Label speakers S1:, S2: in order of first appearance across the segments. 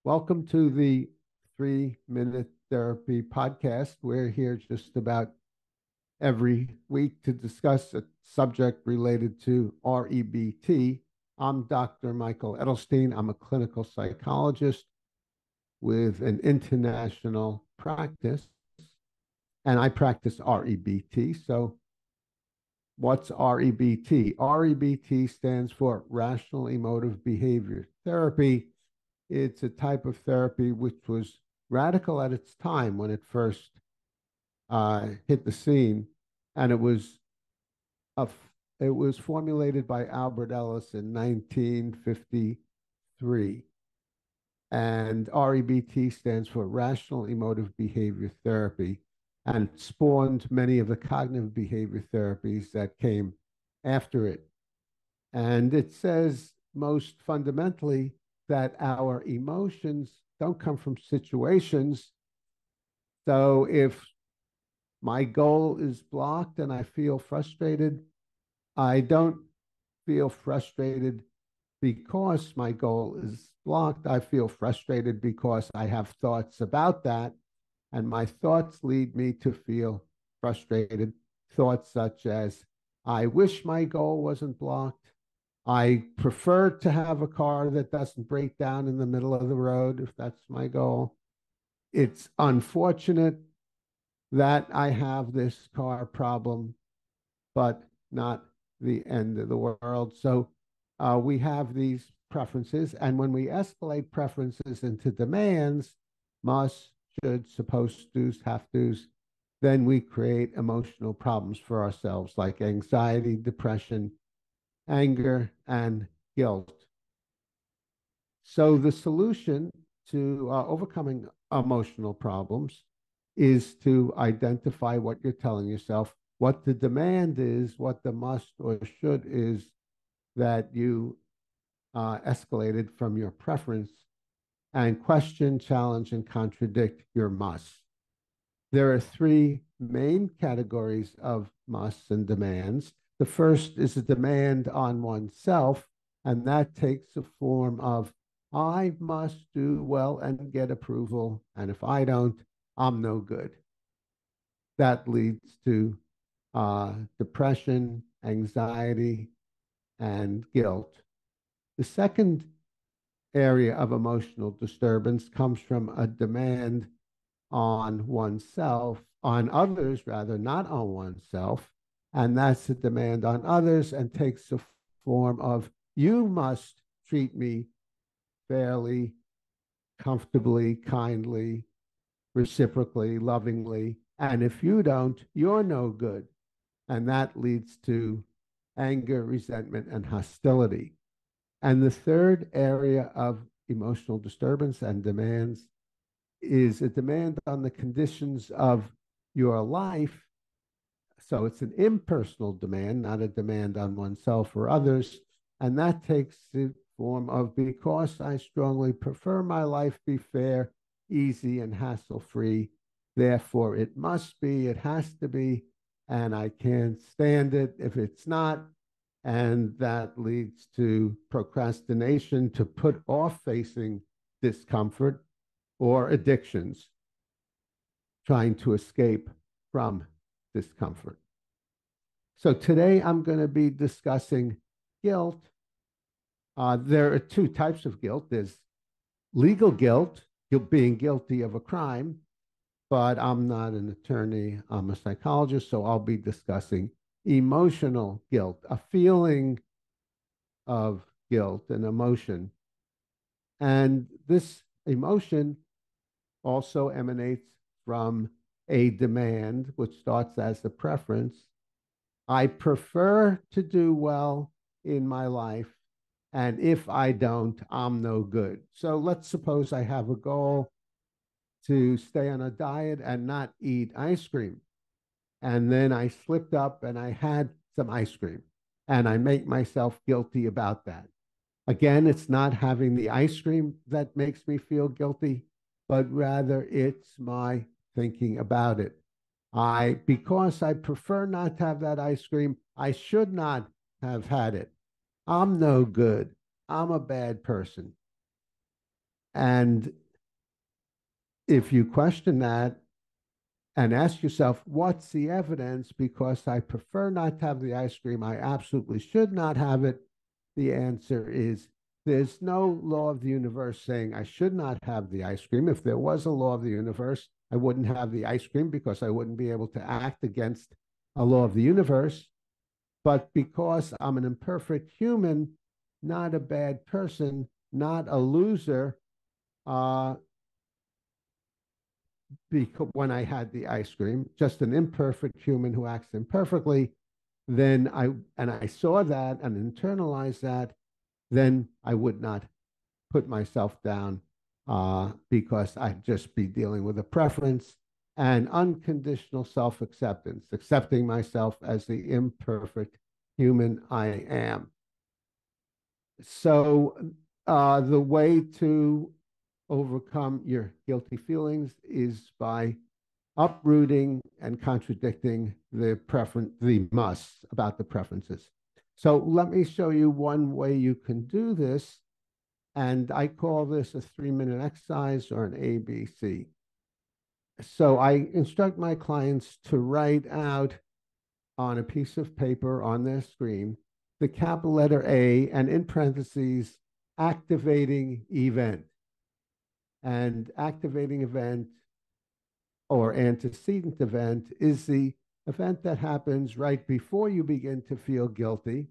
S1: Welcome to the 3 Minute Therapy Podcast. We're here just about every week to discuss a subject related to REBT. I'm Dr. Michael Edelstein. I'm a clinical psychologist with an international practice, and I practice REBT. So, what's REBT? REBT stands for Rational Emotive Behavior Therapy. It's a type of therapy which was radical at its time when it first hit the scene, and a, it was formulated by Albert Ellis in 1953. And REBT stands for Rational Emotive Behavior Therapy, and it spawned many of the cognitive behavior therapies that came after it. And it says most fundamentally that our emotions don't come from situations. So if my goal is blocked and I feel frustrated, I don't feel frustrated because my goal is blocked. I feel frustrated because I have thoughts about that, and my thoughts lead me to feel frustrated. Thoughts such as, I wish my goal wasn't blocked. I prefer to have a car that doesn't break down in the middle of the road if that's my goal. It's unfortunate that I have this car problem, but not the end of the world. So we have these preferences, and when we escalate preferences into demands, must, should, supposed to's, have to's, then we create emotional problems for ourselves like anxiety, depression, anger, and guilt. So the solution to overcoming emotional problems is to identify what you're telling yourself, what the demand is, what the must or should is that you escalated from your preference, and question, challenge, and contradict your must. There are three main categories of musts and demands. The first is a demand on oneself, and that takes the form of, I must do well and get approval, and if I don't, I'm no good. That leads to depression, anxiety, and guilt. The second area of emotional disturbance comes from a demand on oneself, on others rather, not on oneself. And that's a demand on others and takes the form of, you must treat me fairly, comfortably, kindly, reciprocally, lovingly. And if you don't, you're no good. And that leads to anger, resentment, and hostility. And the third area of emotional disturbance and demands is a demand on the conditions of your life. So it's an impersonal demand, not a demand on oneself or others. And that takes the form of, because I strongly prefer my life be fair, easy, and hassle free. Therefore, it must be, it has to be, and I can't stand it if it's not. And that leads to procrastination, to put off facing discomfort, or addictions, trying to escape from discomfort. So today I'm going to be discussing guilt. There are two types of guilt. There's legal guilt, being guilty of a crime, but I'm not an attorney. I'm a psychologist, so I'll be discussing emotional guilt, a feeling of guilt, an emotion. And this emotion also emanates from a demand, which starts as a preference. I prefer to do well in my life, and if I don't, I'm no good. So let's suppose I have a goal to stay on a diet and not eat ice cream. And then I slipped up and I had some ice cream, and I make myself guilty about that. Again, it's not having the ice cream that makes me feel guilty, but rather it's my thinking about it. Because I prefer not to have that ice cream, I should not have had it. I'm no good. I'm a bad person. And if you question that and ask yourself, what's the evidence? Because I prefer not to have the ice cream, I absolutely should not have it. The answer is there's no law of the universe saying I should not have the ice cream. If there was a law of the universe, I wouldn't have the ice cream because I wouldn't be able to act against a law of the universe. But because I'm an imperfect human, not a bad person, not a loser, uh, because when I had the ice cream, just an imperfect human who acts imperfectly, then I saw that and internalized that, then I would not put myself down because I'd just be dealing with a preference and unconditional self acceptance, accepting myself as the imperfect human I am. So, the way to overcome your guilty feelings is by uprooting and contradicting the musts about the preferences. So let me show you one way you can do this. And I call this a 3-minute exercise or an ABC. So I instruct my clients to write out on a piece of paper on their screen the capital letter A and in parentheses, activating event. And activating event or antecedent event is the event that happens right before you begin to feel guilty.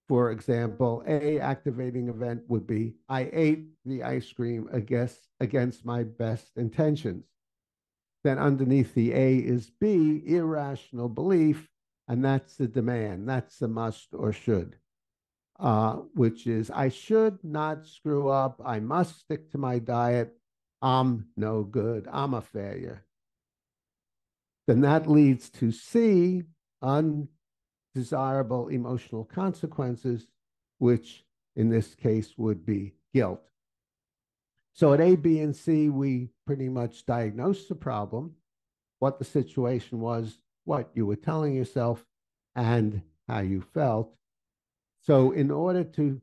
S1: For example, A activating event would be I ate the ice cream against my best intentions. Then underneath the A is B, irrational belief, and that's the demand, that's the must or should, which is I should not screw up, I must stick to my diet, I'm no good, I'm a failure. Then that leads to C, undesirable emotional consequences, which in this case would be guilt. So at A, B, and C, we pretty much diagnosed the problem, what the situation was, what you were telling yourself, and how you felt. So in order to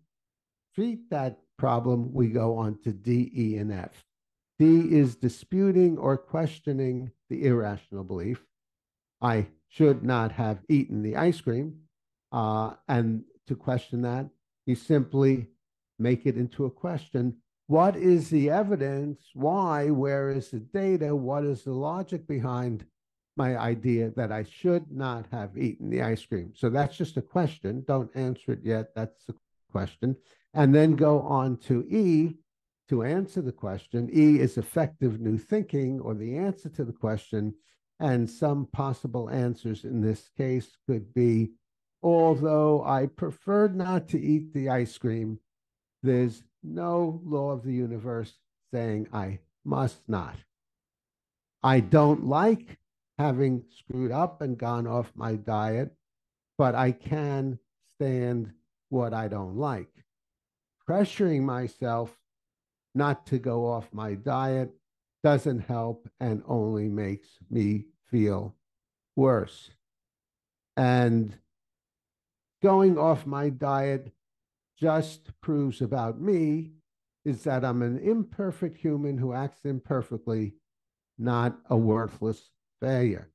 S1: treat that problem, we go on to D, E, and F. D is disputing or questioning the irrational belief. I should not have eaten the ice cream. And to question that, you simply make it into a question. What is the evidence? Why? Where is the data? What is the logic behind my idea that I should not have eaten the ice cream? So that's just a question. Don't answer it yet. That's the question. And then go on to E to answer the question. E is effective new thinking or the answer to the question. And some possible answers in this case could be, although I preferred not to eat the ice cream, there's no law of the universe saying I must not. I don't like having screwed up and gone off my diet, but I can stand what I don't like. Pressuring myself not to go off my diet doesn't help and only makes me feel worse. And going off my diet just proves about me is that I'm an imperfect human who acts imperfectly, not a worthless failure.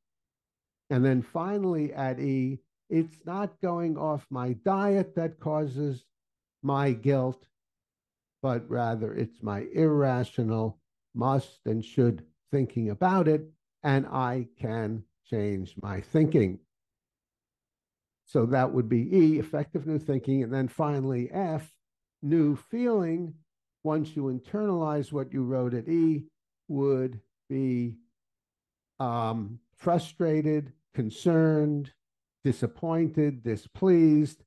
S1: And then finally at E, it's not going off my diet that causes my guilt, but rather it's my irrational must and should thinking about it, and I can change my thinking. So that would be E, effective new thinking. And then finally, F, new feeling. Once you internalize what you wrote at E, would be frustrated, concerned, disappointed, displeased.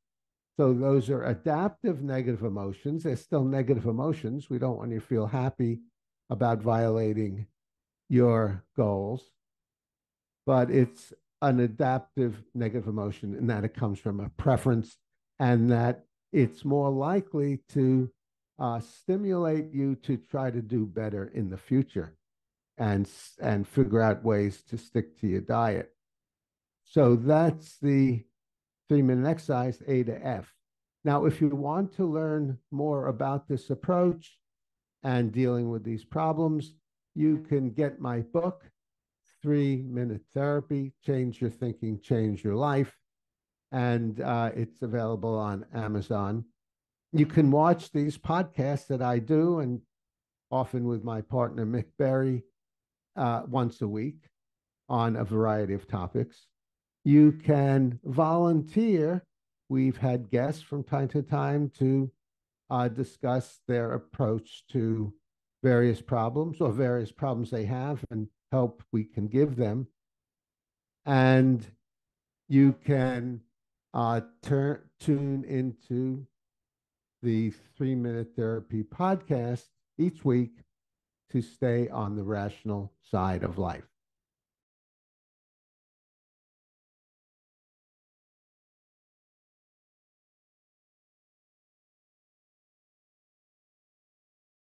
S1: So those are adaptive negative emotions. They're still negative emotions. We don't want you to feel happy about violating your goals, but it's an adaptive negative emotion in that it comes from a preference and that it's more likely to stimulate you to try to do better in the future and figure out ways to stick to your diet. So that's the 3-minute exercise, A to F. Now, if you want to learn more about this approach, and dealing with these problems, you can get my book, 3 Minute Therapy, Change Your Thinking, Change Your Life. And it's available on Amazon. You can watch these podcasts that I do, and often with my partner, Mick Berry, once a week on a variety of topics. You can volunteer. We've had guests from time to time to discuss their approach to various problems or various problems they have and help we can give them. And you can tune into the 3 Minute Therapy podcast each week to stay on the rational side of life.